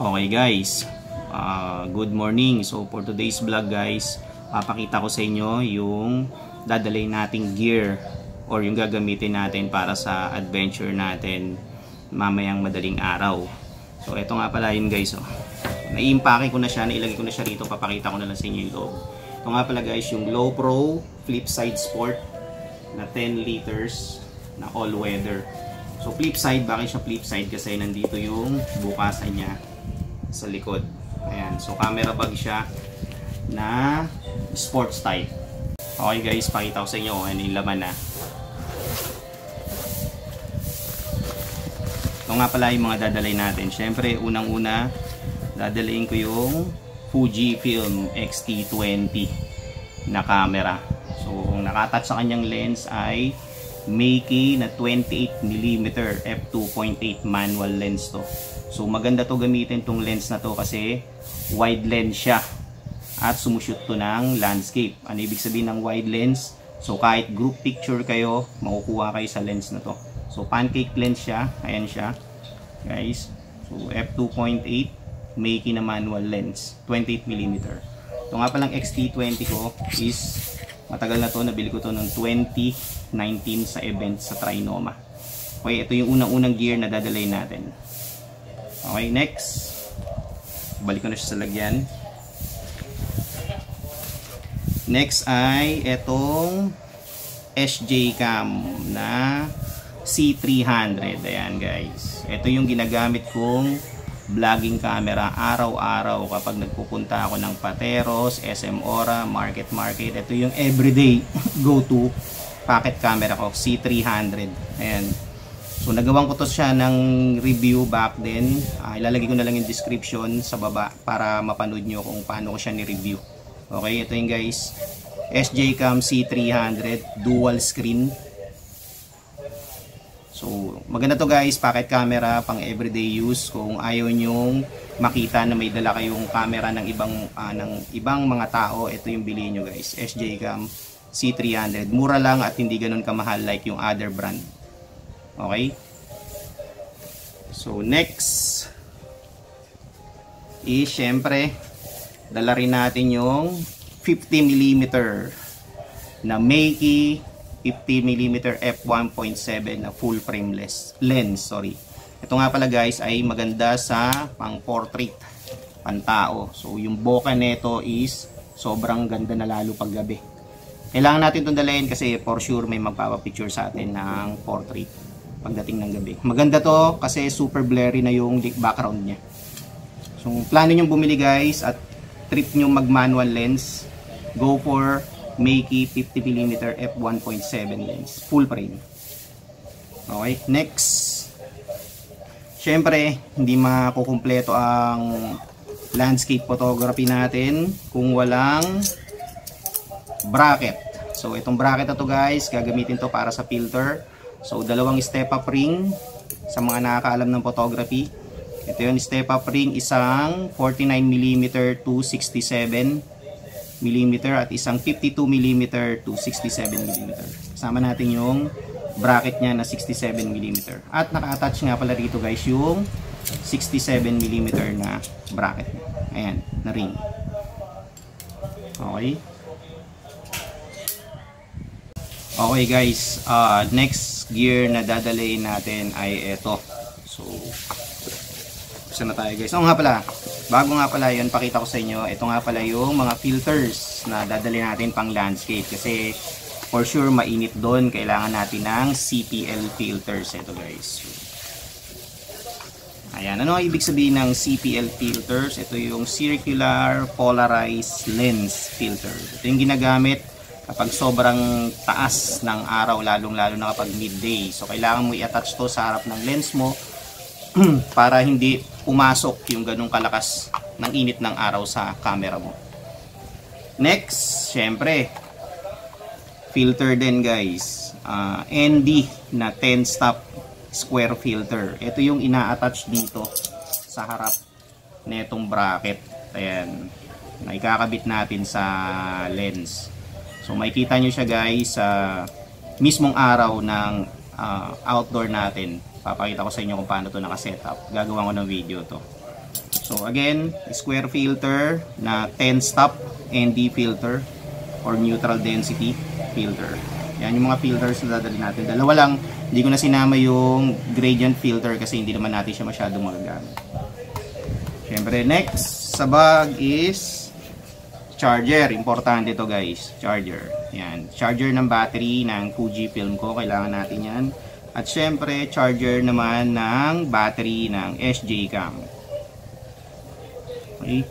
Okay guys, good morning. So for today's vlog guys, papakita ko sa inyo yung dadalhin nating gear or yung gagamitin natin para sa adventure natin mamayang madaling araw. So ito nga pala yun guys, nai-impake ko na siya, nailagay ko na siya rito, papakita ko na lang sa inyo yung loob. Ito nga pala guys, yung Lowpro Flipside Sport na 10 liters na all weather. So flipside, bakit siya flipside? Kasi nandito yung bukasan niya sa likod. Ayan, so camera bag siya na sports type. Okay guys, pakita ko sa inyo ano yung laman na. Ito nga pala yung mga dadalhin natin. Syempre, unang-una dadalhin ko yung Fujifilm X-T20 na camera. So, ang nakatouch sa kanyang lens ay Meiki na 28mm f2.8 manual lens to. So maganda to gamitin tong lens na to kasi wide lens siya at sumushoot to ng landscape. Ano ibig sabihin ng wide lens? So kahit group picture kayo, makukuha kayo sa lens na to. So pancake lens siya, ayan siya guys. So f2.8 Meiki na manual lens, 28mm. Ito nga palang X-T20 ko is matagal na to, nabili ko to noong 2019 sa event sa Trinoma. Okay, ito yung unang-unang gear na dadalhin natin. Okay, next. Balik ko na siya sa lagyan. Next ay itong SJ Cam na C300. Ayan guys. Ito yung ginagamit kong vlogging camera araw-araw kapag nagpupunta ako ng Pateros, SM Ora, Market. Ito yung everyday go-to pocket camera ko, C300. Ayan. So nagawan ko to siya ng review back then. Ilalagay ko na lang yung description sa baba para mapanood nyo kung paano ko siya ni-review. Okay, ito yung guys. SJ Cam C300 dual screen. So maganda to guys, pocket camera pang everyday use. Kung ayaw nyong makita na may dala kayong camera ng ibang mga tao, ito yung bilhin nyo guys. SJ Cam C300. Mura lang at hindi ganun kamahal like yung other brand. Okay. So next is syempre dala rin natin yung 50mm na Meiki 50mm f1.7 na full frameless lens. Ito nga pala guys ay maganda sa pang portrait, pantao. So yung bokeh nito is sobrang ganda na lalo pag gabi. Kailangan natin itong dalhin kasi for sure may magpapapicture sa atin ng portrait pagdating ng gabi. Maganda to kasi super blurry na yung background niya. So plano nyo bumili guys at trip nyo mag manual lens, go for Meiki 50mm f1.7 lens full frame. Okay, next. Syempre hindi makukumpleto ang landscape photography natin kung walang bracket. So itong bracket na to guys, gagamitin to para sa filter. So dalawang step up ring sa mga nakakaalam ng photography. Ito yung step up ring, isang 49mm to 67mm at isang 52mm to 67mm. Kasama natin yung bracket niya na 67mm. At naka-attach nga pala dito guys yung 67mm na bracket niya. Ayan, na ring. Okay. Okay guys, next gear na dadalhin natin ay ito. So, saan na tayo guys? Oo nga pala, bago nga pala yun, pakita ko sa inyo, ito nga pala yung mga filters na dadalhin natin pang landscape. Kasi for sure mainit doon, kailangan natin ng CPL filters. Ito guys. Ayan, ano ang ibig sabihin ng CPL filters? Ito yung Circular Polarized Lens Filter. Ito yung ginagamit kapag sobrang taas ng araw, lalong-lalo na kapag midday. So kailangan mo i-attach to sa harap ng lens mo para hindi pumasok yung ganung kalakas ng init ng araw sa camera mo. Next, syempre filter din guys. ND na 10 stop square filter. Ito yung ina-attach dito sa harap netong bracket. Ayan, na ikakabit natin sa lens. So makikita nyo siya guys sa mismong araw ng outdoor natin. Papakita ko sa inyo kung paano to naka-setup. Gagawa ko ng video to. So again, square filter na 10 stop ND filter or neutral density filter. Yan yung mga filters na dadali natin. Dalawa lang, hindi ko na sinama yung gradient filter kasi hindi naman natin siya masyadong magagamit. Siyempre, next sa bag is charger. Importante ito guys, charger. Yan, charger ng battery ng Fujifilm ko, kailangan natin yan. At siyempre, charger naman ng battery ng SJ Cam. Okay.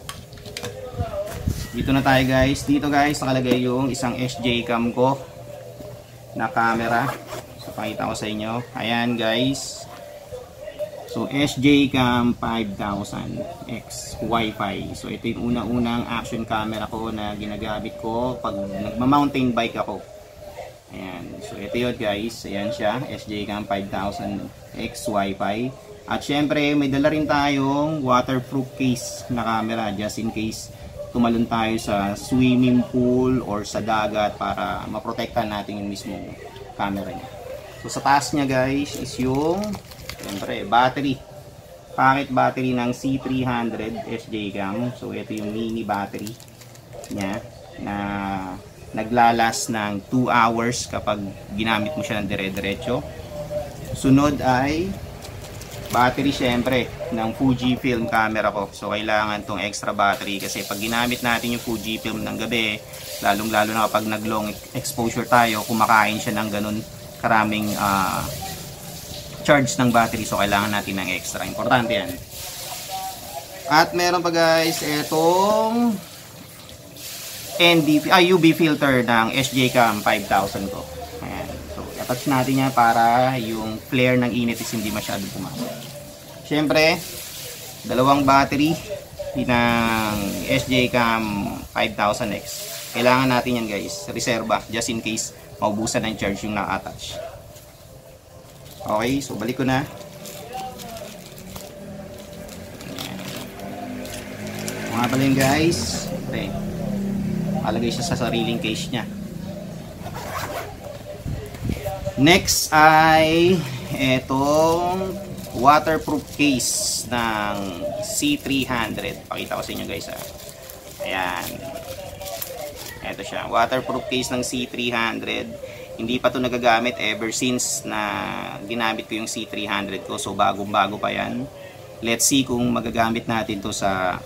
Dito na tayo guys. Dito guys, nakalagay yung isang SJ Cam ko na camera. So, pakita ko sa inyo. Ayan guys. So, SJ Cam 5000X Wi-Fi. So, ito yung unang-unang action camera ko na ginagamit ko pag nagma-mountain bike ako. Ayan. So, ito yun guys. Ayan siya. SJ Cam 5000X Wi-Fi. At syempre, may dala rin tayong waterproof case na camera just in case tumalon tayo sa swimming pool or sa dagat para maprotektan natin yung mismong camera niya. So, sa taas niya guys is yung siyempre, battery. Pocket battery ng C300 SJ Cam. So, ito yung mini battery niya na naglalas ng 2 hours kapag ginamit mo siya ng dire-diretso. Sunod ay battery syempre ng Fujifilm camera ko. So, kailangan tong extra battery kasi pag ginamit natin yung Fujifilm ng gabi, lalong-lalo na kapag nag-long exposure tayo, kumakain siya ng ganun karaming charge ng battery. So, kailangan natin ng extra. Importante yan. At meron pa guys, itong UV filter ng SJ Cam 5000 ko. Ayan. So, attach natin yan para yung flare ng init is hindi masyadong pumasok. Siyempre, dalawang battery ng SJ Cam 5000X. Kailangan natin yan guys. Reserva, just in case maubusan ng charge yung naka-attach. Okay, so balik ko na. Mga pala yun guys. Okay. Palagay siya sa sariling case niya. Next ay etong waterproof case ng C300. Pakita ko sa inyo guys ha. Ayan. Ito siya. Waterproof case ng C300. Hindi pa ito nagagamit ever since na ginamit ko yung C300 ko. So bagong-bago pa yan. Let's see kung magagamit natin to sa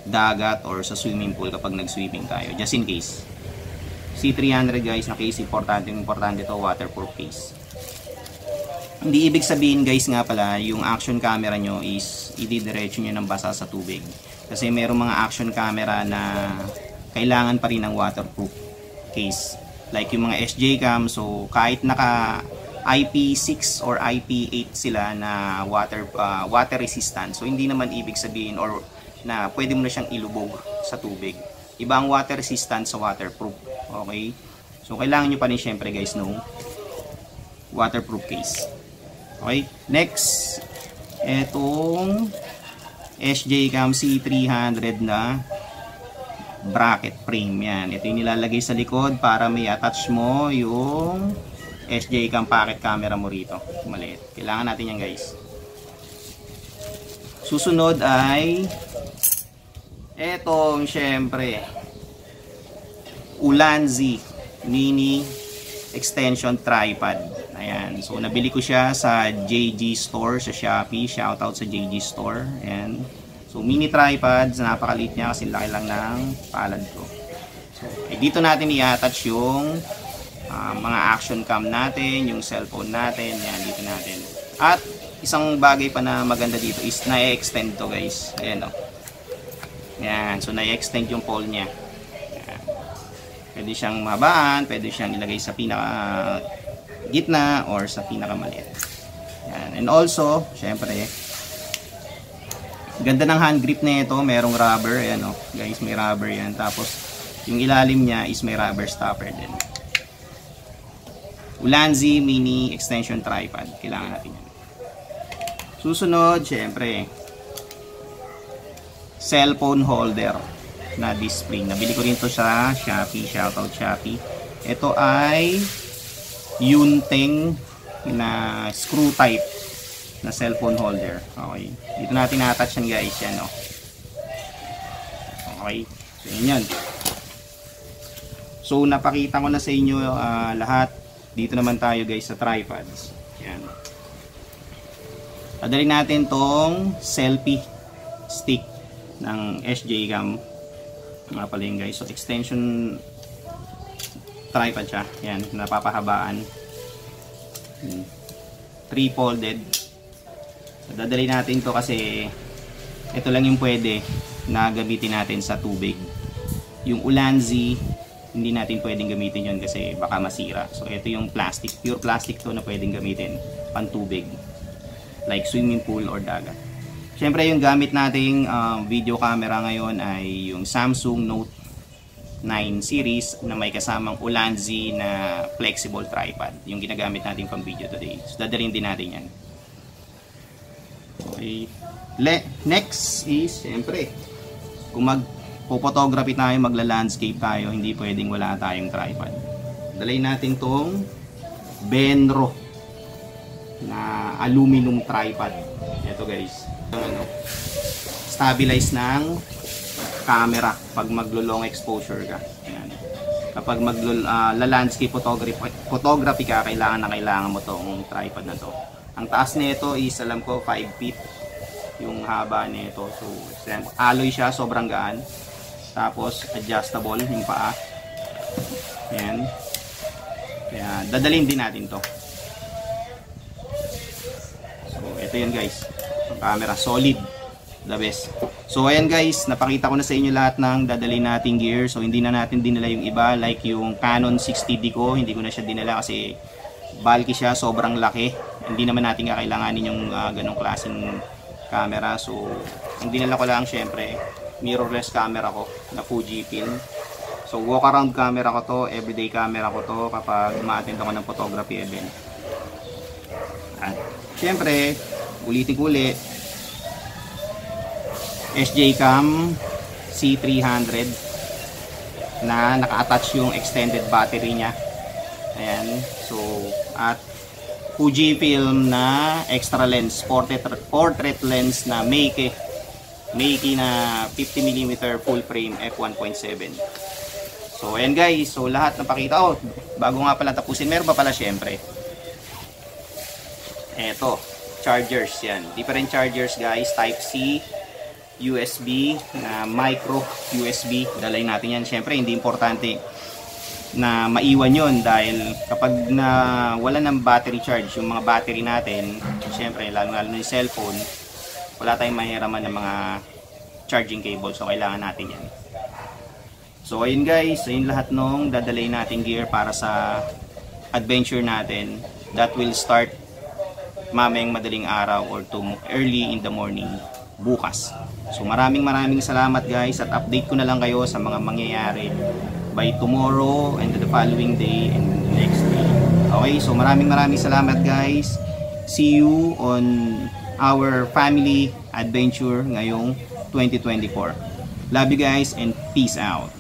dagat or sa swimming pool kapag nag-swimming tayo. Just in case. C300 guys na case, importante to, waterproof case. Hindi ibig sabihin guys nga pala, yung action camera nyo is ididiretso nyo ng basa sa tubig. Kasi merong mga action camera na kailangan pa rin ng waterproof case. Like yung mga SJ Cam, so kahit naka IP6 or IP8 sila na water resistant, so hindi naman ibig sabihin or na pwede mo na siyang ilubog sa tubig. Iba ang water resistant sa waterproof. Okay? So kailangan nyo pa rin syempre guys nung waterproof case. Okay? Next, etong SJ Cam C300 na bracket frame. Yan. Ito yung nilalagay sa likod para may attach mo yung SJ Cam pocket camera mo rito. Maliit. Kailangan natin yan guys. Susunod ay etong syempre Ulanzi mini extension tripod. Ayan. So nabili ko siya sa JG Store sa Shopee. Shoutout sa JG Store. Ayan. So, mini tripods, napakaliit niya kasi laki lang ng palad ko. So, dito natin i-attach yung mga action cam natin, yung cellphone natin, yan, dito natin. At, isang bagay pa na maganda dito is na-extend to guys. Ayan o. Yan, so na-extend yung pole niya. Yan. Pwede siyang mahabaan, pwede siyang ilagay sa pinaka gitna or sa pinaka maliit. Yan. And also, syempre, ganda ng hand grip na ito, merong rubber, ayan o, guys, may rubber yan. Tapos, yung ilalim niya is may rubber stopper din. Ulanzi mini extension tripod, kailangan natin yan. Susunod, syempre, cellphone holder na display. Nabili ko rin to sa Shopee, shoutout Shopee. Ito ay Yunteng na screw type na cellphone holder. Okay. Dito natin na-attach yan guys. Yan o. Okay. So yun. So napakita ko na sa inyo lahat. Dito naman tayo guys sa tripods. Yan. Adalin natin tong selfie stick ng SJ Cam. Nga pala yun guys. So extension tripod siya. Yan. Napapahabaan. 3-folded. So dadalhin natin to kasi ito lang yung pwede na gamitin natin sa tubig. Yung Ulanzi, hindi natin pwedeng gamitin yon kasi baka masira. So ito yung plastic, pure plastic to na pwedeng gamitin pantubig. Like swimming pool or dagat. Siyempre yung gamit nating video camera ngayon ay yung Samsung Note 9 series na may kasamang Ulanzi na flexible tripod. Yung ginagamit natin pang video today. So dadalhin din natin yan. Okay. Next is siyempre kung magpo-photography tayo, magla-landscape tayo, hindi pwedeng wala tayong tripod. Dalhin natin tong Benro na aluminum tripod. Ito guys. Stabilize ng camera pag maglo-long exposure ka. Ayan. Kapag magla-landscape photography ka, kailangan mo tong tripod na to. Ang taas nito is alam ko 5 feet yung haba nito. So alloy siya, sobrang gaan. Tapos adjustable yung paa. Ayan. Kaya dadalhin din natin to. So ito yun guys. Ang camera solid, the best. So ayan guys, napakita ko na sa inyo lahat ng dadalhin nating gear. So hindi na natin dinala yung iba, like yung Canon 60D ko, hindi ko na siya dinala kasi bulky siya, sobrang laki. Hindi naman natin kakailanganin yung ganong klaseng camera. So ang dinala ko lang syempre mirrorless camera ko na Fujifilm. So walk around camera ko to, everyday camera ko to kapag ma-attend ako ng photography event. At syempre ulitin-ulit, SJ Cam C300 na naka-attach yung extended battery niya. Ayan. So at Fujifilm na extra lens, portrait lens na Meike na 50mm full frame f1.7. So ayan guys, so lahat napakita ko. Bago nga pala tapusin, meron pa pala syempre eto, chargers yan. Different chargers guys, type C, USB, na micro USB. Dalhin natin yan. Syempre hindi importante na maiwan yon dahil kapag na wala ng battery charge yung mga battery natin, syempre lalo na yung cellphone, wala tayong mahiraman ng mga charging cable. So kailangan natin yan. So ayun guys, ayun lahat nung dadalhin natin gear para sa adventure natin that will start mamayang madaling araw or early in the morning bukas. So maraming salamat guys at update ko na lang kayo sa mga mangyayari by tomorrow and the following day and the next day. Okay, so maraming salamat guys. See you on our family adventure ngayong 2024. Love you guys and peace out.